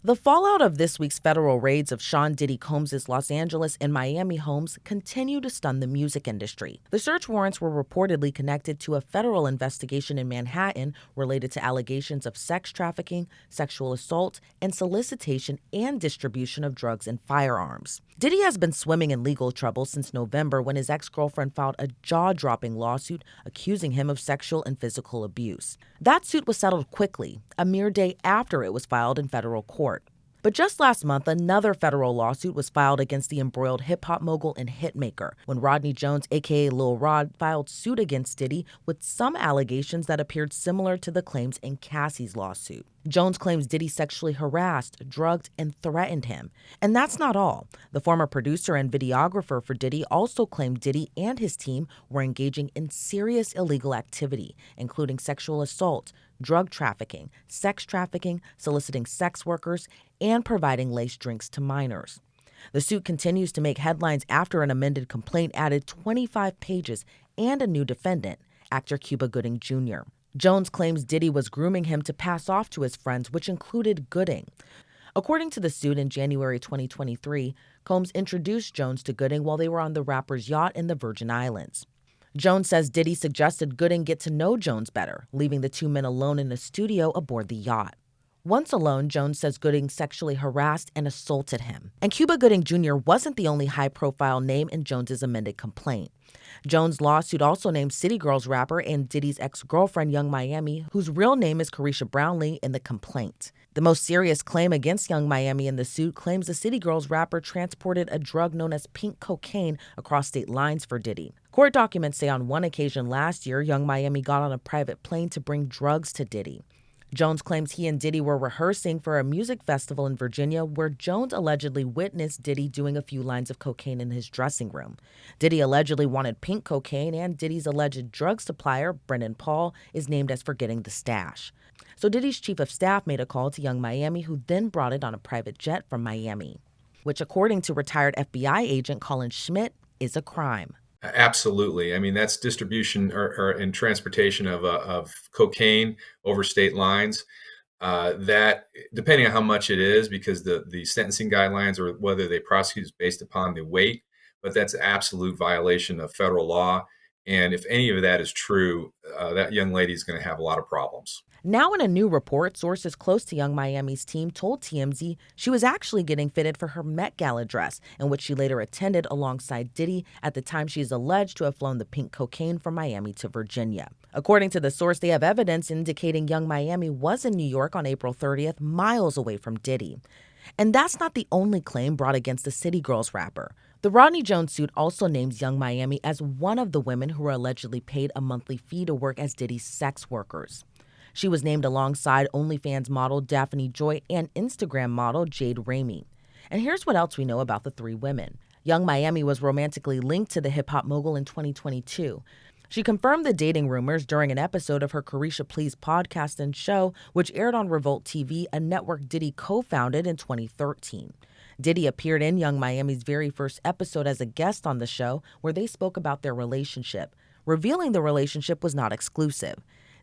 The fallout of this week's federal raids of Sean Diddy Combs' Los Angeles and Miami homes continue to stun the music industry. The search warrants were reportedly connected to a federal investigation in Manhattan related to allegations of sex trafficking, sexual assault, and solicitation and distribution of drugs and firearms. Diddy has been swimming in legal trouble since November when his ex-girlfriend filed a jaw-dropping lawsuit accusing him of sexual and physical abuse. That suit was settled quickly, a mere day after it was filed in federal court. But just last month, another federal lawsuit was filed against the embroiled hip-hop mogul and hitmaker when Rodney Jones, aka Lil Rod, filed suit against Diddy with some allegations that appeared similar to the claims in Cassie's lawsuit. Jones claims Diddy sexually harassed, drugged, and threatened him. And that's not all. The former producer and videographer for Diddy also claimed Diddy and his team were engaging in serious illegal activity, including sexual assault, drug trafficking, sex trafficking, soliciting sex workers, and providing laced drinks to minors. The suit continues to make headlines after an amended complaint added 25 pages and a new defendant, actor Cuba Gooding Jr. Jones claims Diddy was grooming him to pass off to his friends, which included Gooding. According to the suit in January 2023, Combs introduced Jones to Gooding while they were on the rapper's yacht in the Virgin Islands. Jones says Diddy suggested Gooding get to know Jones better, leaving the two men alone in a studio aboard the yacht. Once alone, Jones says Gooding sexually harassed and assaulted him. And Cuba Gooding Jr. wasn't the only high-profile name in Jones's amended complaint. Jones' lawsuit also named City Girls rapper and Diddy's ex-girlfriend Young Miami, whose real name is Caresha Brownlee, in the complaint. The most serious claim against Young Miami in the suit claims the City Girls rapper transported a drug known as pink cocaine across state lines for Diddy. Court documents say on one occasion last year, Young Miami got on a private plane to bring drugs to Diddy. Jones claims he and Diddy were rehearsing for a music festival in Virginia where Jones allegedly witnessed Diddy doing a few lines of cocaine in his dressing room. Diddy allegedly wanted pink cocaine, and Diddy's alleged drug supplier, Brendan Paul, is named as for getting the stash. So Diddy's chief of staff made a call to Young Miami, who then brought it on a private jet from Miami, which, according to retired FBI agent Colin Schmidt, is a crime. Absolutely. I mean, that's distribution or and transportation of cocaine over state lines. That, depending on how much it is, because the sentencing guidelines or whether they prosecute is based upon the weight, but that's absolute violation of federal law. And if any of that is true, that young lady is going to have a lot of problems. Now, in a new report, sources close to Young Miami's team told TMZ she was actually getting fitted for her Met Gala dress, in which she later attended alongside Diddy at the time she is alleged to have flown the pink cocaine from Miami to Virginia. According to the source, they have evidence indicating Young Miami was in New York on April 30th, miles away from Diddy. And that's not the only claim brought against the City Girls rapper. The Rodney Jones suit also names Young Miami as one of the women who were allegedly paid a monthly fee to work as Diddy's sex workers. She was named alongside OnlyFans model Daphne Joy and Instagram model Jade Ramey. And here's what else we know about the three women. Young Miami was romantically linked to the hip-hop mogul in 2022. She confirmed the dating rumors during an episode of her Caresha Please podcast and show, which aired on Revolt TV, a network Diddy co-founded in 2013. Diddy appeared in Young Miami's very first episode as a guest on the show, where they spoke about their relationship, revealing the relationship was not exclusive.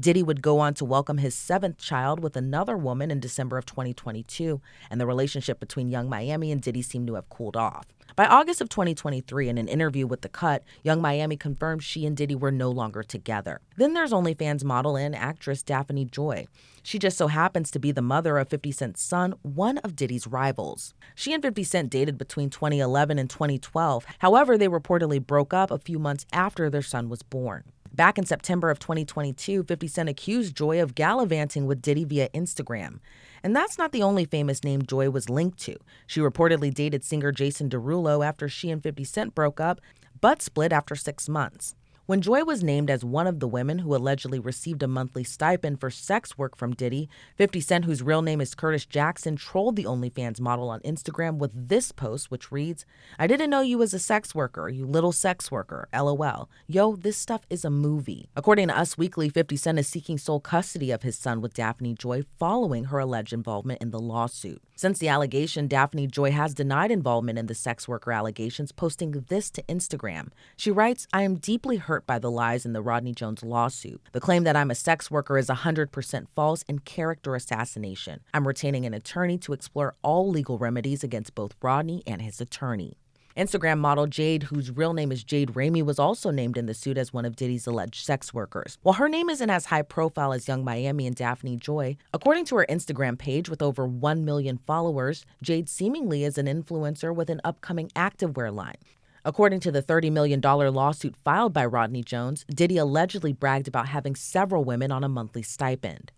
Diddy would go on to welcome his seventh child with another woman in December of 2022, and the relationship between Young Miami and Diddy seemed to have cooled off. By August of 2023, in an interview with The Cut, Young Miami confirmed she and Diddy were no longer together. Then there's OnlyFans model and actress Daphne Joy. She just so happens to be the mother of 50 Cent's son, one of Diddy's rivals. She and 50 Cent dated between 2011 and 2012. However, they reportedly broke up a few months after their son was born. Back in September of 2022, 50 Cent accused Joy of gallivanting with Diddy via Instagram. And that's not the only famous name Joy was linked to. She reportedly dated singer Jason Derulo after she and 50 Cent broke up, but split after 6 months. When Joy was named as one of the women who allegedly received a monthly stipend for sex work from Diddy, 50 Cent, whose real name is Curtis Jackson, trolled the OnlyFans model on Instagram with this post, which reads, "I didn't know you was a sex worker, you little sex worker, LOL. Yo, this stuff is a movie." According to Us Weekly, 50 Cent is seeking sole custody of his son with Daphne Joy following her alleged involvement in the lawsuit. Since the allegation, Daphne Joy has denied involvement in the sex worker allegations, posting this to Instagram. She writes, "I am deeply hurt hurt by the lies in the Rodney Jones lawsuit. The claim that I'm a sex worker is 100% false and character assassination. I'm retaining an attorney to explore all legal remedies against both Rodney and his attorney. Instagram model Jade, whose real name is Jade Ramey, was also named in the suit as one of Diddy's alleged sex workers. While her name isn't as high profile as Young Miami and Daphne Joy, according to her Instagram page with over 1 million followers, Jade seemingly is an influencer with an upcoming activewear line. According to the $30 million lawsuit filed by Rodney Jones, Diddy allegedly bragged about having several women on a monthly stipend.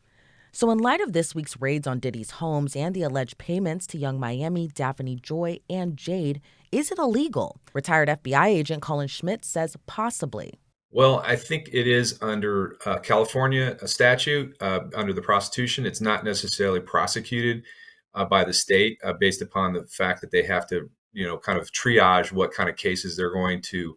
So in light of this week's raids on Diddy's homes and the alleged payments to Young Miami, Daphne Joy, and Jade, is it illegal? Retired FBI agent Colin Schmidt says possibly. Well, I think it is under California statute, under the prostitution. It's not necessarily prosecuted by the state based upon the fact that they have to, kind of triage what kind of cases they're going to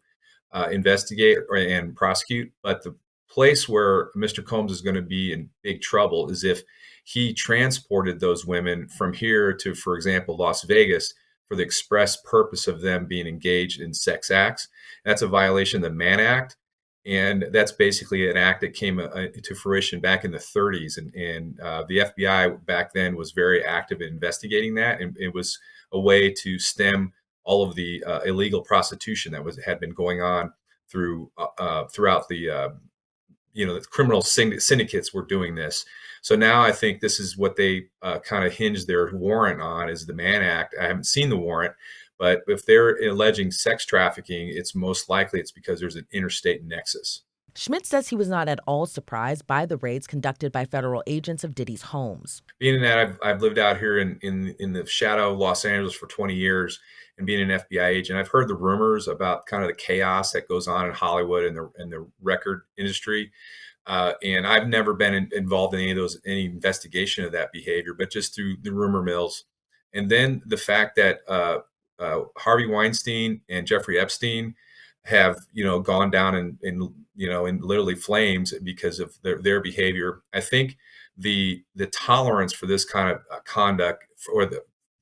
investigate and prosecute. But the place where Mr. Combs is going to be in big trouble is if he transported those women from here to, for example, Las Vegas for the express purpose of them being engaged in sex acts. That's a violation of the Mann Act. And that's basically an act that came to fruition back in the 30s. And the FBI back then was very active in investigating that. And it was a way to stem all of the illegal prostitution that had been going on throughout the the criminal syndicates were doing this. So now I think this is what they kind of hinge their warrant on, is the Mann Act. I haven't seen the warrant, but if they're alleging sex trafficking, it's most likely it's because there's an interstate nexus. Schmidt says he was not at all surprised by the raids conducted by federal agents of Diddy's homes. Being that I've lived out here in the shadow of Los Angeles for 20 years and being an FBI agent, I've heard the rumors about kind of the chaos that goes on in Hollywood and the record industry. And I've never been involved in any investigation of that behavior, but just through the rumor mills. And then the fact that Harvey Weinstein and Jeffrey Epstein have, gone down in literally flames because of their behavior. I think the tolerance for this kind of conduct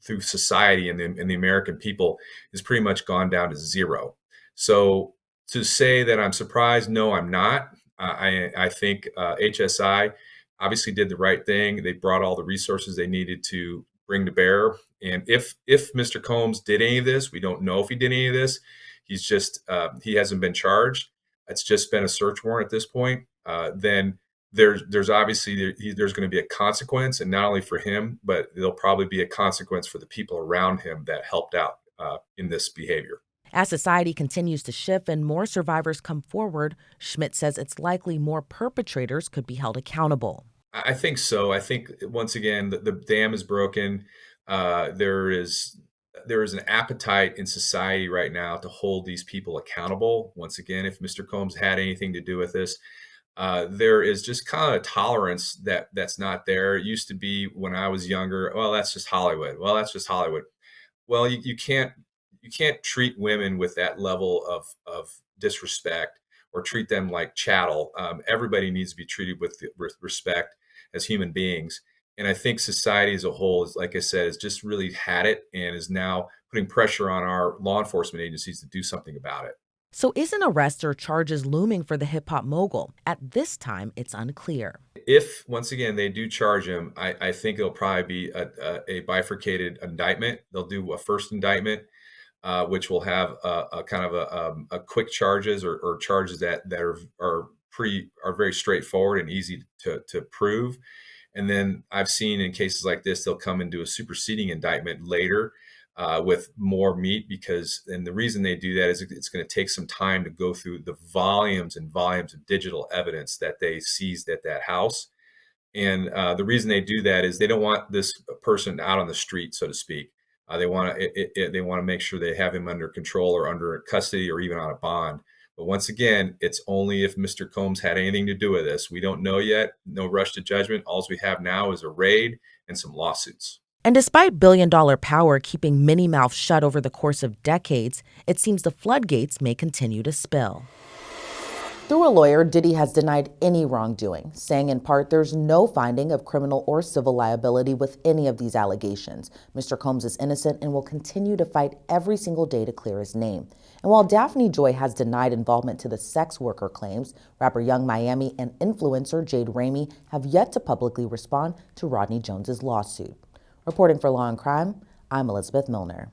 through society and the American people is pretty much gone down to zero. So to say that I'm surprised, no, I'm not. I think HSI obviously did the right thing. They brought all the resources they needed to bring to bear. And if Mr. Combs did any of this, we don't know if he did any of this. He's just he hasn't been charged. It's just been a search warrant at this point. Then there's obviously there's going to be a consequence, and not only for him, but there'll probably be a consequence for the people around him that helped out in this behavior. As society continues to shift and more survivors come forward, Schmidt says it's likely more perpetrators could be held accountable. I think so. I think, once again, the dam is broken. There is an appetite in society right now to hold these people accountable. Once again, if Mr. Combs had anything to do with this, there is just kind of a tolerance that's not there. It used to be when I was younger, well, that's just Hollywood. Well, that's just Hollywood. Well, you can't treat women with that level of disrespect or treat them like chattel. Everybody needs to be treated with respect as human beings. And I think society as a whole is, like I said, has just really had it and is now putting pressure on our law enforcement agencies to do something about it. So is an arrest or charges looming for the hip-hop mogul? At this time, it's unclear. If, once again, they do charge him, I think it'll probably be a bifurcated indictment. They'll do a first indictment, which will have a kind of a quick charges or charges that are very straightforward and easy to prove. And then I've seen in cases like this, they'll come and do a superseding indictment later with more meat, and the reason they do that is it's going to take some time to go through the volumes and volumes of digital evidence that they seized at that house. And the reason they do that is they don't want this person out on the street, so to speak. They want to make sure they have him under control or under custody or even on a bond. But once again, it's only if Mr. Combs had anything to do with this. We don't know yet. No rush to judgment. All we have now is a raid and some lawsuits. And despite billion-dollar power keeping many mouths shut over the course of decades, it seems the floodgates may continue to spill. Through a lawyer, Diddy has denied any wrongdoing, saying in part there's no finding of criminal or civil liability with any of these allegations. Mr. Combs is innocent and will continue to fight every single day to clear his name. And while Daphne Joy has denied involvement to the sex worker claims, rapper Young Miami and influencer Jade Ramey have yet to publicly respond to Rodney Jones's lawsuit. Reporting for Law and Crime, I'm Elizabeth Millner.